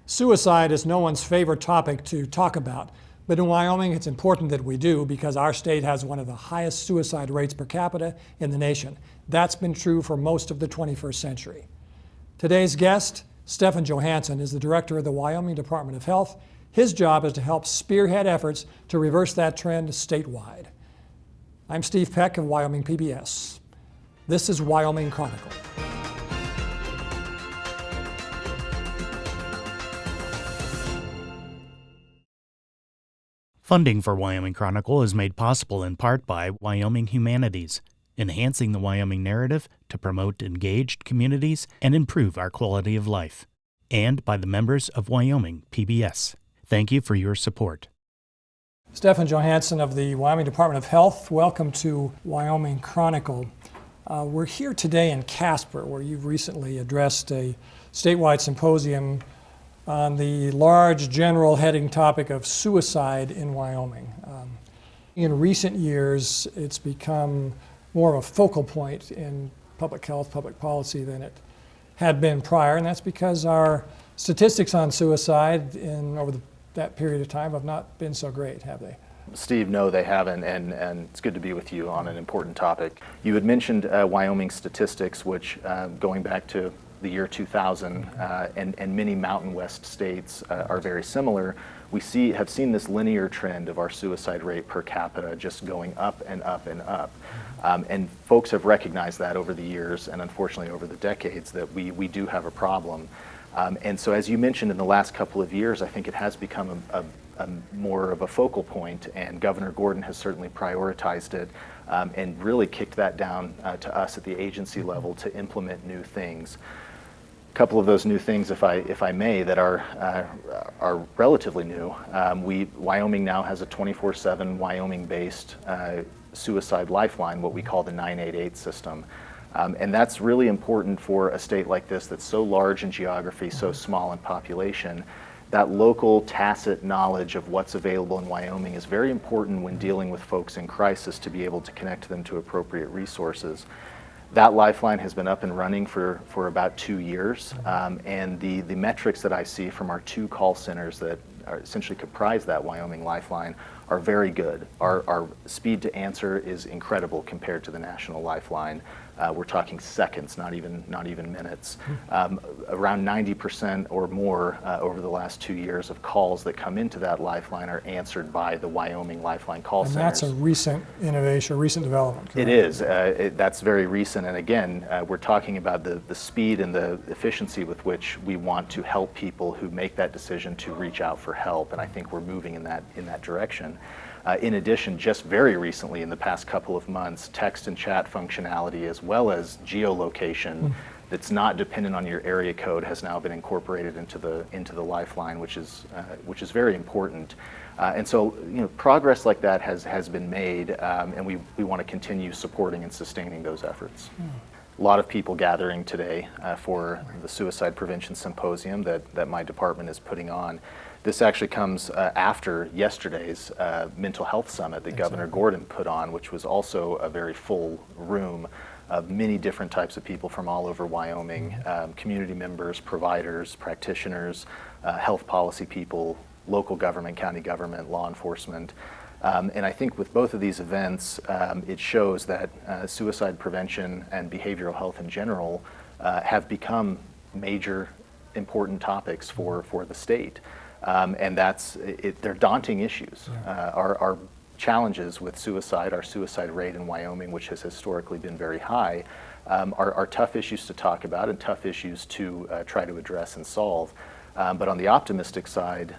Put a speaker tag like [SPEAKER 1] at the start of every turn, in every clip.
[SPEAKER 1] Suicide is no one's favorite topic to talk about, but in Wyoming it's important that we do because our state has one of the highest suicide rates per capita in the nation. That's been true for most of the 21st century. Today's guest, Stefan Johansson, is the director of the Wyoming Department of Health. His job is to help spearhead efforts to reverse that trend statewide. I'm Steve Peck of Wyoming PBS. This is Wyoming Chronicle.
[SPEAKER 2] Funding for Wyoming Chronicle is made possible in part by Wyoming Humanities, enhancing the Wyoming narrative to promote engaged communities and improve our quality of life, and by the members of Wyoming PBS. Thank you for your support.
[SPEAKER 1] Stefan Johansson of the Wyoming Department of Health, welcome to Wyoming Chronicle. We're here today in Casper, where you've recently addressed a statewide symposium on the large general heading topic of suicide in Wyoming. In recent years, it's become more of a focal point in public health, public policy than it had been prior, and that's because our statistics on suicide over that period of time have not been so great, have they?
[SPEAKER 3] Steve, no, they haven't, and it's good to be with you on an important topic. You had mentioned Wyoming statistics, which going back to the year 2000 and many Mountain West states are very similar. We have seen this linear trend of our suicide rate per capita just going up and up and up. And folks have recognized that over the years and unfortunately over the decades that we do have a problem. And so as you mentioned in the last couple of years, I think it has become a more of a focal point, and Governor Gordon has certainly prioritized it and really kicked that down to us at the agency level to implement new things. A couple of those new things, if I may, that are relatively new. Wyoming now has a 24/7 Wyoming-based Suicide Lifeline, what we call the 988 system. And that's really important for a state like this that's so large in geography, so small in population. That local tacit knowledge of what's available in Wyoming is very important when dealing with folks in crisis to be able to connect them to appropriate resources. That lifeline has been up and running for about 2 years, and the metrics that I see from our 2 call centers that essentially comprise that Wyoming Lifeline are very good. Our speed to answer is incredible compared to the National Lifeline. We're talking seconds, not even minutes. Around 90% or more over the last 2 years of calls that come into that lifeline are answered by the Wyoming Lifeline call centers.
[SPEAKER 1] And that's a recent innovation, recent development, correct?
[SPEAKER 3] It is. That's very recent. And again, we're talking about the speed and the efficiency with which we want to help people who make that decision to reach out for help. And I think we're moving in that direction. In addition, just very recently, in the past couple of months, text and chat functionality as well as geolocation that's not dependent on your area code has now been incorporated into the Lifeline, which is very important. And so, progress like that has been made, and we want to continue supporting and sustaining those efforts. A lot of people gathering today for the Suicide Prevention Symposium that my department is putting on. This actually comes after yesterday's mental health summit that Governor Gordon put on, which was also a very full room of many different types of people from all over Wyoming, community members, providers, practitioners, health policy people, local government, county government, law enforcement. And I think with both of these events, it shows that suicide prevention and behavioral health in general have become major important topics for the state. And they're daunting issues. Our challenges with suicide, our suicide rate in Wyoming, which has historically been very high, are tough issues to talk about and tough issues to try to address and solve. But on the optimistic side,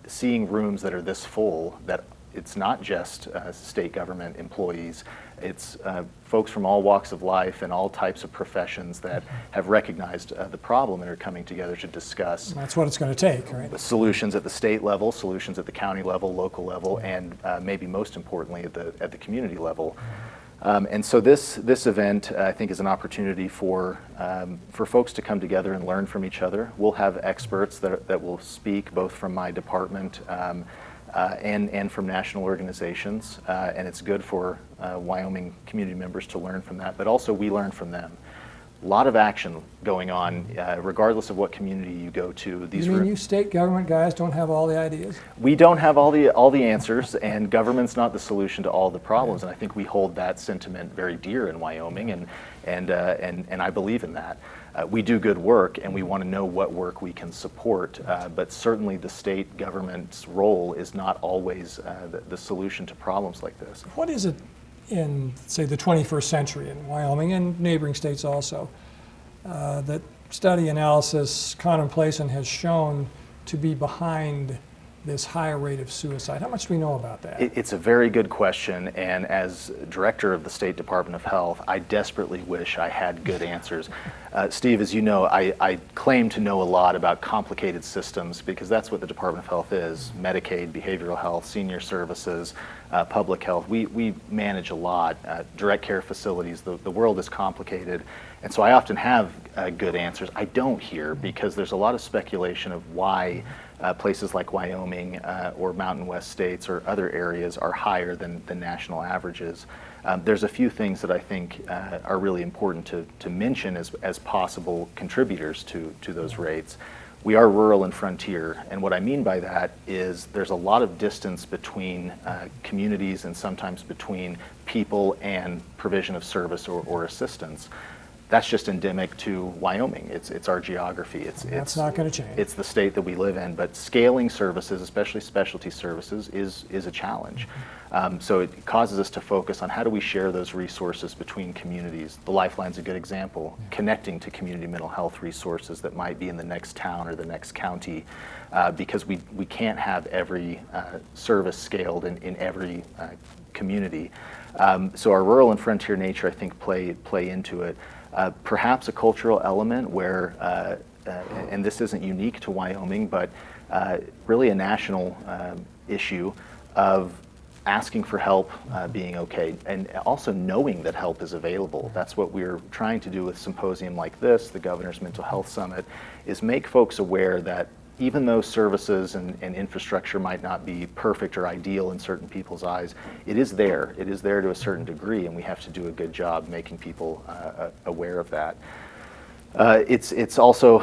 [SPEAKER 3] seeing rooms that are this full, that it's not just state government employees, it's folks from all walks of life and all types of professions that have recognized the problem and are coming together to discuss.
[SPEAKER 1] That's what it's going to take, right?
[SPEAKER 3] Solutions at the state level, solutions at the county level, local level, and maybe most importantly at the community level. And so this event, I think, is an opportunity for folks to come together and learn from each other. We'll have experts that will speak both from my department and from national organizations, and it's good for Wyoming community members to learn from that, but also we learn from them. A lot of action going on, regardless of what community you go to.
[SPEAKER 1] You mean you state government guys don't have all the ideas?
[SPEAKER 3] We don't have all the answers, and government's not the solution to all the problems. And I think we hold that sentiment very dear in Wyoming, and I believe in that. We do good work, and we want to know what work we can support. But certainly, the state government's role is not always the solution to problems like this.
[SPEAKER 1] What is it in, say, the 21st century in Wyoming and neighboring states also, that study, analysis, contemplation has shown to be behind this higher rate of suicide? How much do we know about that?
[SPEAKER 3] It's a very good question, and as director of the State Department of Health, I desperately wish I had good answers. Steve, as you know, I claim to know a lot about complicated systems because that's what the Department of Health is: Medicaid, behavioral health, senior services, public health. We manage a lot, direct care facilities. The world is complicated, and so I often have good answers. I don't here because there's a lot of speculation of why places like Wyoming or Mountain West states or other areas are higher than the national averages. There's a few things that I think are really important to mention as possible contributors to those rates. We are rural and frontier, and what I mean by that is there's a lot of distance between communities and sometimes between people and provision of service or assistance. That's just endemic to Wyoming. It's our geography.
[SPEAKER 1] That's not going to change.
[SPEAKER 3] It's the state that we live in, but scaling services, especially specialty services, is a challenge. So it causes us to focus on how do we share those resources between communities. The Lifeline's a good example, connecting to community mental health resources that might be in the next town or the next county, because we can't have every service scaled in every community. So our rural and frontier nature, I think, play into it. Perhaps a cultural element where, and this isn't unique to Wyoming, but really a national issue of asking for help being okay, and also knowing that help is available. That's what we're trying to do with a symposium like this, the Governor's Mental Health Summit, is make folks aware that even though services and infrastructure might not be perfect or ideal in certain people's eyes, it is there. It is there to a certain degree, and we have to do a good job making people aware of that. It's also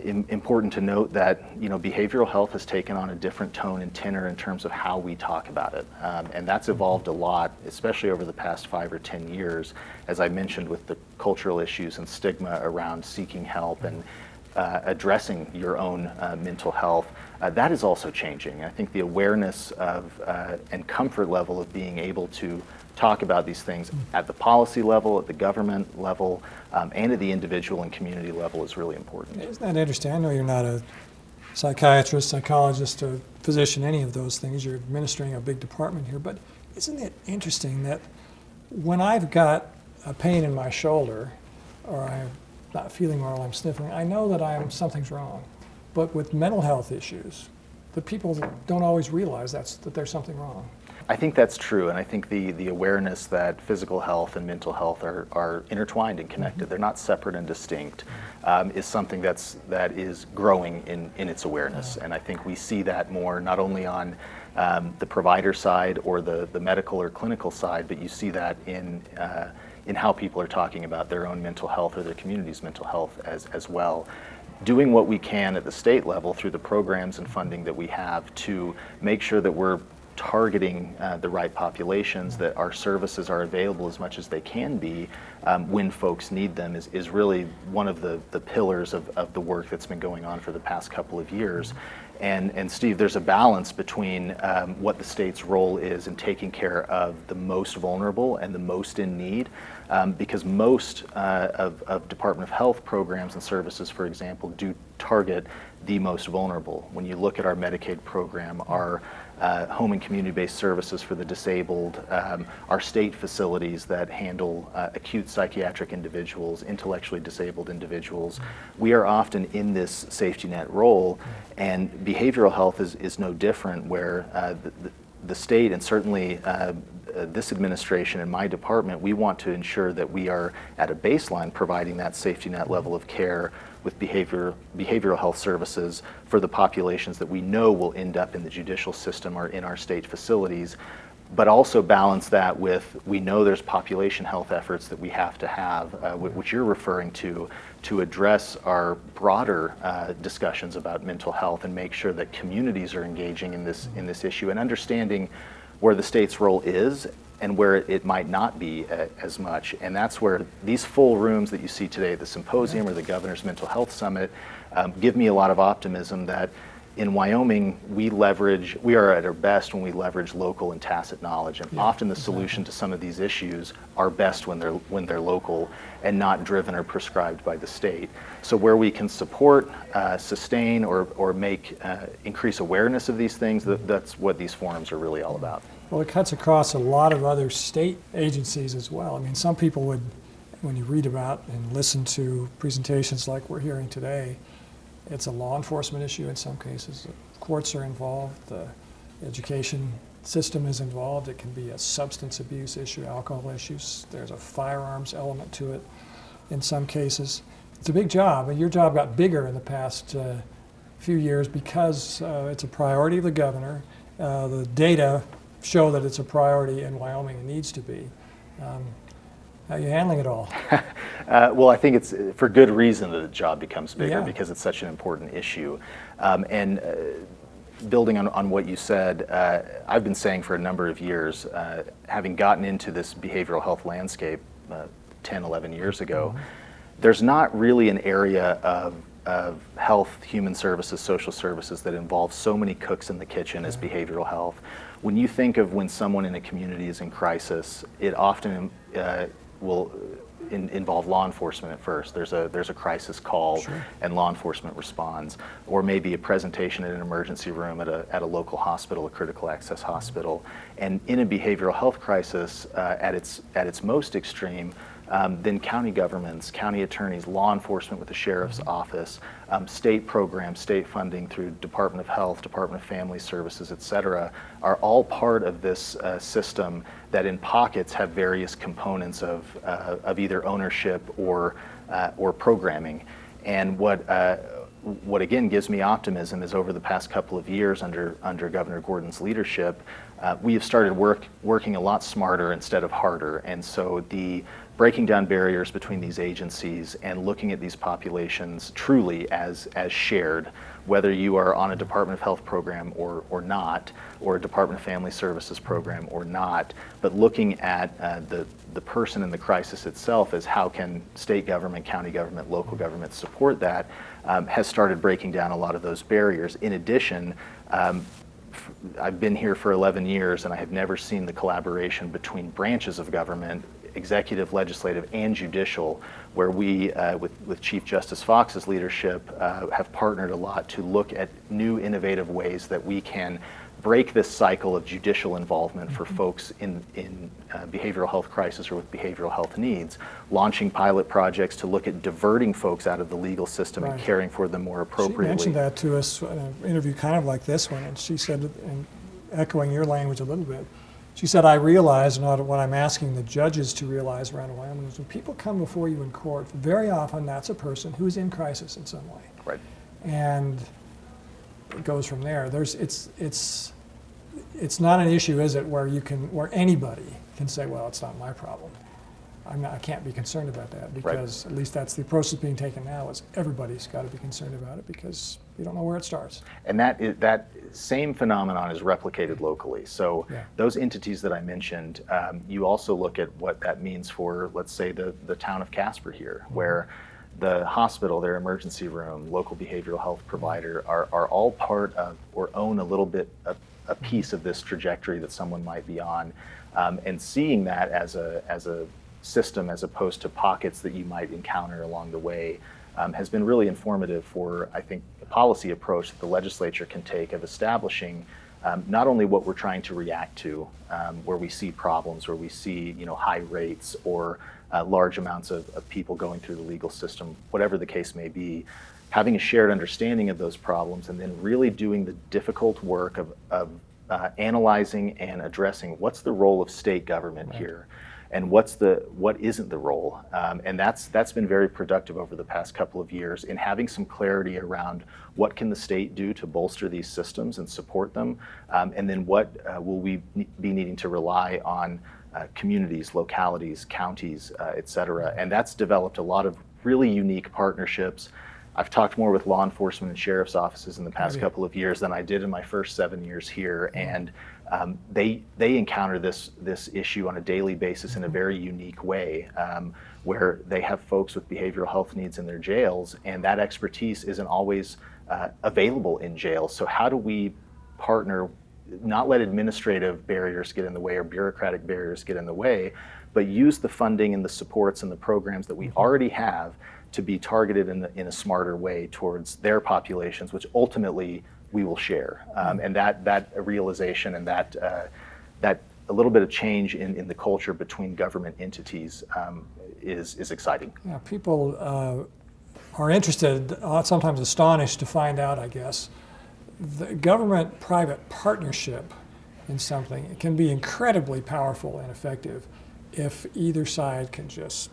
[SPEAKER 3] important to note that behavioral health has taken on a different tone and tenor in terms of how we talk about it, and that's evolved a lot, especially over the past 5 or 10 years, as I mentioned, with the cultural issues and stigma around seeking help and addressing your own mental health. That is also changing. I think the awareness of and comfort level of being able to talk about these things at the policy level, at the government level, and at the individual and community level is really important.
[SPEAKER 1] Isn't that interesting? I know you're not a psychiatrist, psychologist, a physician, any of those things. You're administering a big department here, but isn't it interesting that when I've got a pain in my shoulder or I'm not feeling well, I'm sniffling, I know that something's wrong. But with mental health issues, the people don't always realize that there's something wrong.
[SPEAKER 3] I think that's true, and I think the awareness that physical health and mental health are intertwined and connected, they're not separate and distinct, is something that is growing in its awareness. And I think we see that more not only on the provider side or the medical or clinical side, but you see that in how people are talking about their own mental health or their community's mental health as well. Doing what we can at the state level through the programs and funding that we have to make sure that we're targeting the right populations, that our services are available as much as they can be when folks need them is really one of the pillars of the work that's been going on for the past couple of years. And Steve, there's a balance between what the state's role is in taking care of the most vulnerable and the most in need, because most of Department of Health programs and services, for example, do target the most vulnerable. When you look at our Medicaid program, our home and community-based services for the disabled, our state facilities that handle acute psychiatric individuals, intellectually disabled individuals, we are often in this safety net role, and behavioral health is no different, where the state and certainly this administration and my department, we want to ensure that we are at a baseline providing that safety net level of care with behavioral health services for the populations that we know will end up in the judicial system or in our state facilities. but also balance that with, we know there's population health efforts that we have to have, which you're referring to address our broader discussions about mental health and make sure that communities are engaging in this issue and understanding where the state's role is and where it might not be as much. And that's where these full rooms that you see today, the symposium or the Governor's Mental Health Summit, give me a lot of optimism that in Wyoming, we are at our best when we leverage local and tacit knowledge, and often the solution to some of these issues are best when they're local and not driven or prescribed by the state. So where we can support, sustain, or make increase awareness of these things, that's what these forums are really all about.
[SPEAKER 1] Well, it cuts across a lot of other state agencies as well. I mean, some people would, when you read about and listen to presentations like we're hearing today, it's a law enforcement issue in some cases. The courts are involved, the education system is involved. It can be a substance abuse issue, alcohol issues. There's a firearms element to it in some cases. It's a big job, and your job got bigger in the past few years because it's a priority of the governor. The data show that it's a priority in Wyoming and needs to be. How are you handling it all?
[SPEAKER 3] Well, I think it's for good reason that the job becomes bigger,
[SPEAKER 1] Yeah.
[SPEAKER 3] because it's such an important issue. And building on what you said, I've been saying for a number of years, having gotten into this behavioral health landscape 10, 11 years ago, there's not really an area of health, human services, social services that involves so many cooks in the kitchen as behavioral health. When you think of when someone in a community is in crisis, it often will involve law enforcement at first. There's a crisis call,
[SPEAKER 1] Sure.
[SPEAKER 3] and law enforcement responds, or maybe a presentation in an emergency room at a local hospital, a critical access hospital. And in a behavioral health crisis, at its most extreme, then county governments, county attorneys, law enforcement with the sheriff's office, state programs, state funding through Department of Health, Department of Family Services, et cetera, are all part of this system that in pockets have various components of either ownership or programming. And what again gives me optimism is over the past couple of years under Governor Gordon's leadership, we have started working a lot smarter instead of harder. And so the breaking down barriers between these agencies and looking at these populations truly as shared, whether you are on a Department of Health program or not, or a Department of Family Services program or not, but looking at the person in the crisis itself as how can state government, county government, local government support that, has started breaking down a lot of those barriers. In addition, I've been here for 11 years and I have never seen the collaboration between branches of government, executive, legislative, and judicial, where we, with Chief Justice Fox's leadership, have partnered a lot to look at new innovative ways that we can break this cycle of judicial involvement for folks in behavioral health crisis or with behavioral health needs, launching pilot projects to look at diverting folks out of the legal system and caring for them more appropriately.
[SPEAKER 1] She mentioned that to us in an interview kind of like this one, and she said, and echoing your language a little bit, she said, I realize, and what I'm asking the judges to realize around Wyoming is when people come before you in court, very often that's a person who's in crisis in some way.
[SPEAKER 3] Right.
[SPEAKER 1] And it goes from there. It's not an issue, is it, where anybody can say, well, it's not my problem. I can't be concerned about that, because at least that's the approach that's being taken now, is everybody's got to be concerned about it because you don't know where it starts.
[SPEAKER 3] And that same phenomenon is replicated locally. So those entities that I mentioned, you also look at what that means for, let's say, the town of Casper here, where the hospital, their emergency room, local behavioral health provider are all part of or own a little bit a piece of this trajectory that someone might be on, and seeing that as a system as opposed to pockets that you might encounter along the way has been really informative for, I think, a policy approach that the legislature can take of establishing not only what we're trying to react to, where we see problems, where we see high rates or large amounts of people going through the legal system, whatever the case may be, having a shared understanding of those problems and then really doing the difficult work of analyzing and addressing what's the role of state government here. and what isn't the role. And that's been very productive over the past couple of years in having some clarity around what can the state do to bolster these systems and support them, and then what will we be needing to rely on communities, localities, counties, et cetera. And that's developed a lot of really unique partnerships. I've talked more with law enforcement and sheriff's offices in the past couple of years than I did in my first 7 years here, and they encounter this issue on a daily basis in a very unique way, where they have folks with behavioral health needs in their jails, and that expertise isn't always available in jails. So how do we partner, not let administrative barriers get in the way or bureaucratic barriers get in the way, but use the funding and the supports and the programs that we already have to be targeted in a smarter way towards their populations, which ultimately we will share. And that realization and that a little bit of change in the culture between government entities is exciting.
[SPEAKER 1] Yeah, people are interested, sometimes astonished to find out, I guess, the government-private partnership in something, it can be incredibly powerful and effective if either side can just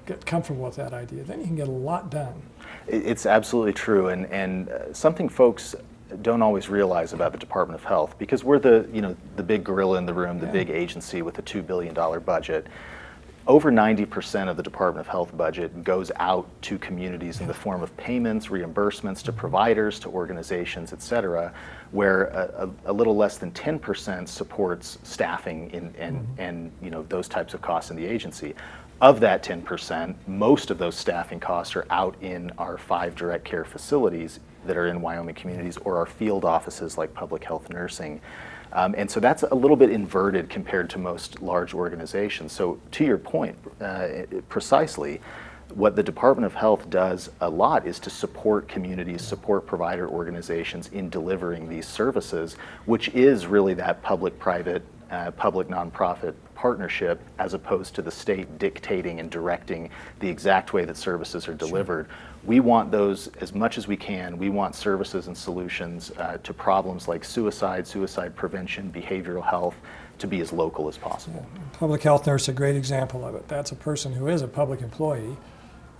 [SPEAKER 1] get comfortable with that idea. Then you can get a lot done.
[SPEAKER 3] It's absolutely true, and something folks don't always realize about the Department of Health, because we're the big gorilla in the room, the big agency with a $2 billion budget. Over 90% of the Department of Health budget goes out to communities in the form of payments, reimbursements to providers, to organizations, et cetera, where a little less than 10% supports staffing and those types of costs in the agency. Of that 10%, most of those staffing costs are out in our 5 direct care facilities that are in Wyoming communities, or our field offices like public health nursing. And so that's a little bit inverted compared to most large organizations. So to your point, precisely, what the Department of Health does a lot is to support communities, support provider organizations in delivering these services, which is really that public-private, public-nonprofit partnership, as opposed to the state dictating and directing the exact way that services are delivered. Sure. We want those as much as we can. We want services and solutions to problems like suicide prevention, behavioral health, to be as local as possible.
[SPEAKER 1] Yeah. Public health nurse is a great example of it. That's a person who is a public employee.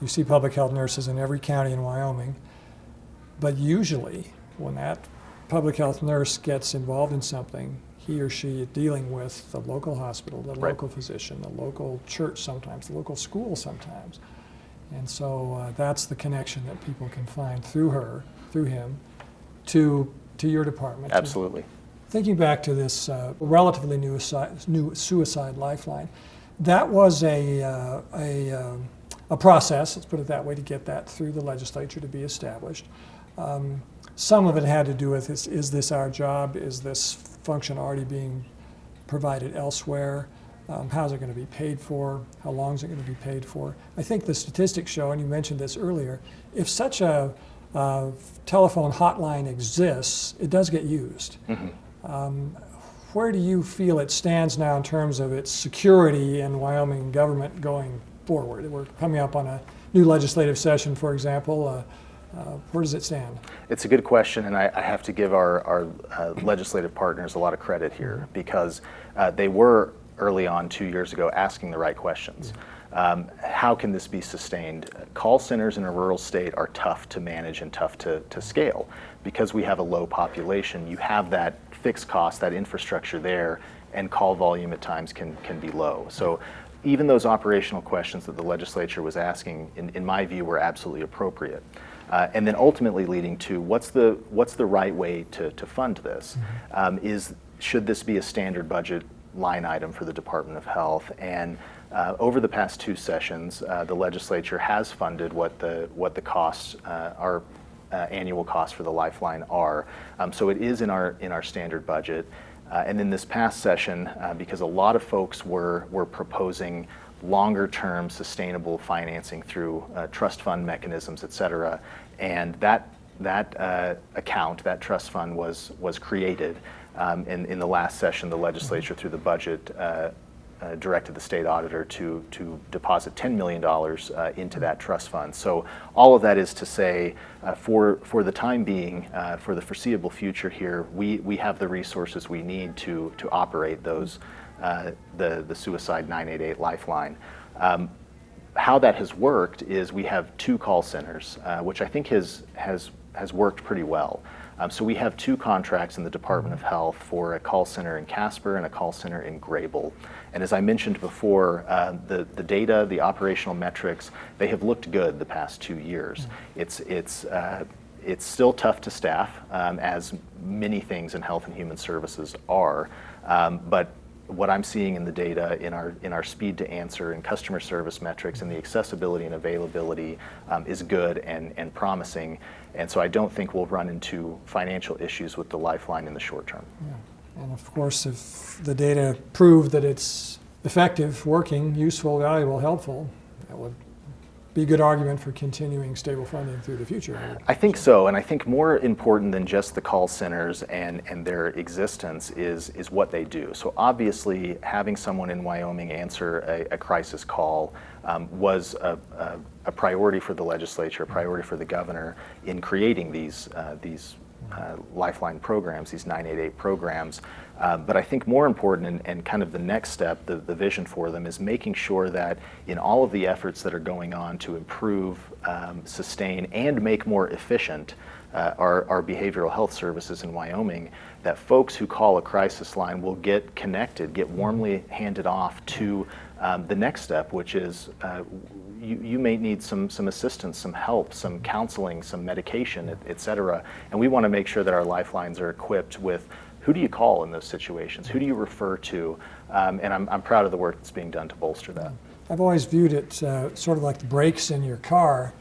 [SPEAKER 1] You see public health nurses in every county in Wyoming, but usually when that public health nurse gets involved in something, he or she is dealing with the local hospital, the local physician, the local church sometimes, the local school sometimes. And so that's the connection that people can find through him, to your department.
[SPEAKER 3] Absolutely.
[SPEAKER 1] Thinking back to this relatively new Suicide Lifeline, that was a process, let's put it that way, to get that through the legislature to be established. Some of it had to do with is this our job? Is this function already being provided elsewhere? How's it going to be paid for? How long is it going to be paid for? I think the statistics show, and you mentioned this earlier, if such a telephone hotline exists, it does get used. Mm-hmm. Where do you feel it stands now in terms of its security in Wyoming government going forward? We're coming up on a new legislative session, for example. Where does it stand?
[SPEAKER 3] It's a good question, and I have to give our legislative partners a lot of credit here, because they were early on 2 years ago asking the right questions. How can this be sustained? Call centers in a rural state are tough to manage and tough to scale. Because we have a low population, you have that fixed cost, that infrastructure there, and call volume at times can be low. So even those operational questions that the legislature was asking, in my view, were absolutely appropriate. And then ultimately leading to what's the right way to fund this? Should this be a standard budget line item for the Department of Health? And over the past 2 sessions, the legislature has funded what the costs are. Annual costs for the Lifeline are. So it is in our standard budget. And then this past session, because a lot of folks were proposing longer-term sustainable financing through trust fund mechanisms, et cetera, and that account, that trust fund was created. In the last session, the legislature, through the budget, directed the state auditor to deposit $10 million into that trust fund. So all of that is to say, for the time being, for the foreseeable future here, we have the resources we need to operate those the Suicide 988 Lifeline. How that has worked is we have 2 call centers, which I think has worked pretty well. So we have 2 contracts in the Department of Health for a call center in Casper and a call center in Grable. And as I mentioned before, the data, the operational metrics, they have looked good the past 2 years. It's still tough to staff, as many things in health and human services are, but what I'm seeing in the data, in our speed to answer and customer service metrics and the accessibility and availability is good and promising. And so I don't think we'll run into financial issues with the Lifeline in the short term.
[SPEAKER 1] Yeah. And of course, if the data prove that it's effective, working, useful, valuable, helpful, that would be a good argument for continuing stable funding through the future.
[SPEAKER 3] I think so, and I think more important than just the call centers and their existence is what they do. So obviously, having someone in Wyoming answer a crisis call was a priority for the legislature, a priority for the governor in creating these Lifeline programs, these 988 programs. But I think more important and kind of the next step, the vision for them, is making sure that in all of the efforts that are going on to improve, sustain, and make more efficient our behavioral health services in Wyoming, that folks who call a crisis line will get connected, get warmly handed off to the next step, which is you may need some assistance, some help, some counseling, some medication, et cetera. And we want to make sure that our lifelines are equipped with who do you call in those situations? Who do you refer to? And I'm proud of the work that's being done to bolster that.
[SPEAKER 1] I've always viewed it sort of like the brakes in your car.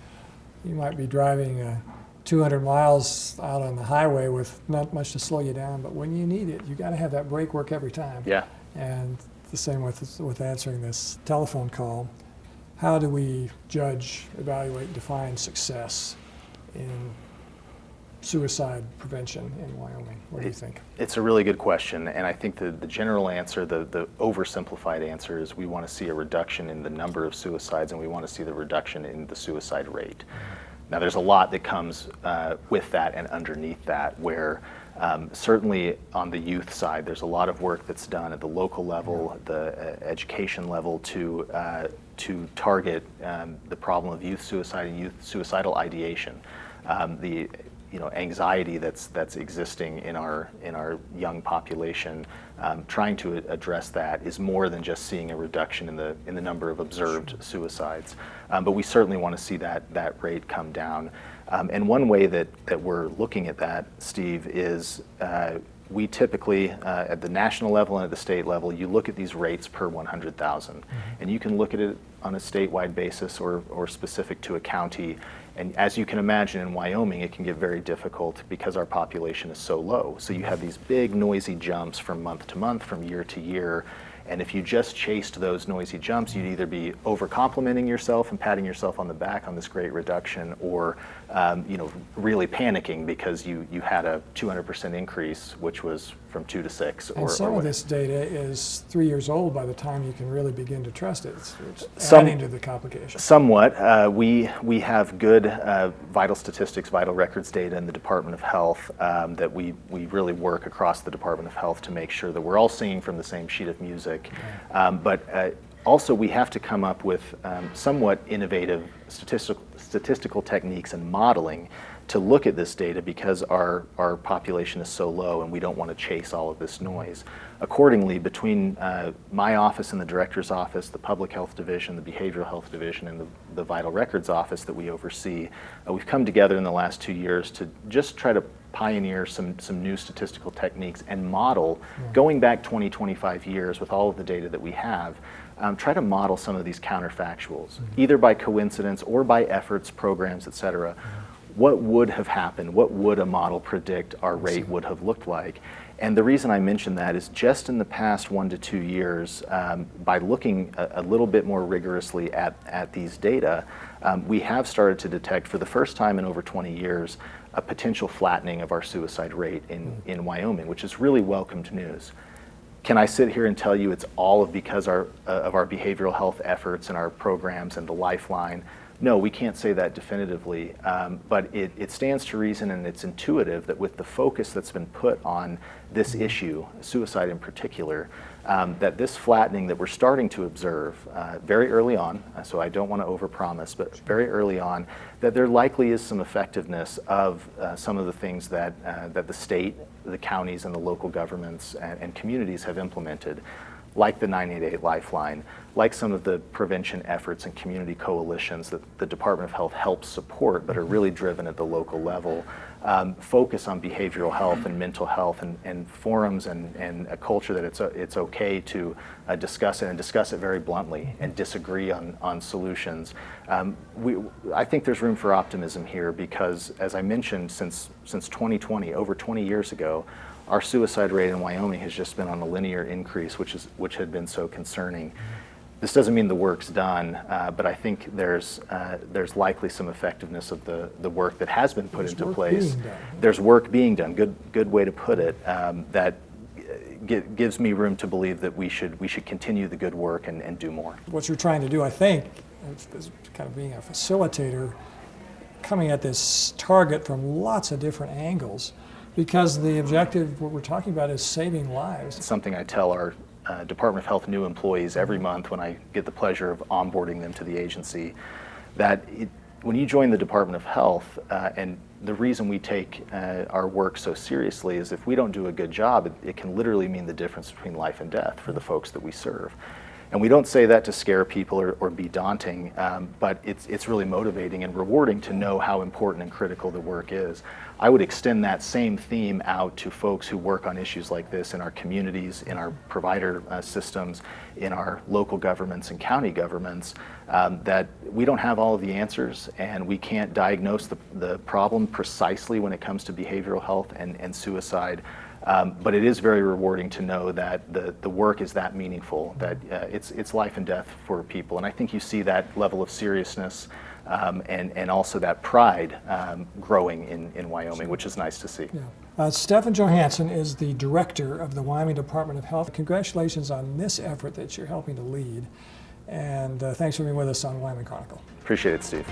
[SPEAKER 1] You might be driving 200 miles out on the highway with not much to slow you down, but when you need it, you got to have that brake work every time.
[SPEAKER 3] Yeah.
[SPEAKER 1] And the same with answering this telephone call. How do we judge, evaluate, define success in suicide prevention in Wyoming? What do you think?
[SPEAKER 3] It's a really good question, and I think the general answer, the oversimplified answer, is we want to see a reduction in the number of suicides, and we want to see the reduction in the suicide rate. Now, there's a lot that comes with that and underneath that, where certainly on the youth side, there's a lot of work that's done at the local level, the education level, to target the problem of youth suicide and youth suicidal ideation. The anxiety that's existing in our young population, trying to address that is more than just seeing a reduction in the number of observed suicides. But we certainly want to see that rate come down. And one way that we're looking at that, Steve, is we typically, at the national level and at the state level, you look at these rates per 100,000. And you can look at it on a statewide basis or specific to a county. And as you can imagine, in Wyoming, it can get very difficult because our population is so low. So you have these big noisy jumps from month to month, from year to year. And if you just chased those noisy jumps, you'd either be over-complimenting yourself and patting yourself on the back on this great reduction, or really panicking because you had a 200% increase, which was from 2 to 6.
[SPEAKER 1] And some of this data is 3 years old by the time you can really begin to trust it. It's adding to the complication.
[SPEAKER 3] Somewhat. We have good vital statistics, vital records data in the Department of Health that we really work across the Department of Health to make sure that we're all singing from the same sheet of music. But also we have to come up with somewhat innovative statistical techniques and modeling to look at this data, because our population is so low and we don't want to chase all of this noise. Accordingly, between my office and the director's office, the public health division, the behavioral health division, and the vital records office that we oversee, we've come together in the last 2 years to just try to pioneer some new statistical techniques and model, going back 20, 25 years with all of the data that we have, try to model some of these counterfactuals, either by coincidence or by efforts, programs, et cetera. What would have happened? What would a model predict our rate would have looked like? And the reason I mention that is just in the past 1 to 2 years, by looking a little bit more rigorously at these data, we have started to detect, for the first time in over 20 years, a potential flattening of our suicide rate in Wyoming, which is really welcomed news. Can I sit here and tell you it's all because of our behavioral health efforts and our programs and the Lifeline? No, we can't say that definitively, but it stands to reason, and it's intuitive that with the focus that's been put on this issue, suicide in particular, that this flattening that we're starting to observe very early on, so I don't want to overpromise, but very early on, that there likely is some effectiveness of some of the things that the state, the counties, and the local governments and communities have implemented, like the 988 Lifeline, like some of the prevention efforts and community coalitions that the Department of Health helps support but are really driven at the local level, focus on behavioral health and mental health and forums and a culture that it's okay to discuss it and discuss it very bluntly and disagree on solutions. I think there's room for optimism here because, as I mentioned, since 2020, over 20 years ago, our suicide rate in Wyoming has just been on a linear increase, which had been so concerning. This doesn't mean the work's done, but I think there's likely some effectiveness of the work that has been put into place. There's work being done. Good way to put it. That gives me room to believe that we should continue the good work and do more.
[SPEAKER 1] What you're trying to do, I think, is kind of being a facilitator, coming at this target from lots of different angles. Because the objective, what we're talking about, is saving lives.
[SPEAKER 3] It's something I tell our Department of Health new employees every month when I get the pleasure of onboarding them to the agency, that when you join the Department of Health, and the reason we take our work so seriously is if we don't do a good job, it can literally mean the difference between life and death for the folks that we serve. And we don't say that to scare people or be daunting, but it's really motivating and rewarding to know how important and critical the work is. I would extend that same theme out to folks who work on issues like this in our communities, in our provider systems, in our local governments and county governments, that we don't have all of the answers and we can't diagnose the problem precisely when it comes to behavioral health and suicide. But it is very rewarding to know that the work is that meaningful, that it's life and death for people. And I think you see that level of seriousness and also that pride growing in Wyoming, which is nice to see.
[SPEAKER 1] Yeah. Stefan Johansson is the director of the Wyoming Department of Health. Congratulations on this effort that you're helping to lead. And thanks for being with us on Wyoming Chronicle.
[SPEAKER 3] Appreciate it, Steve.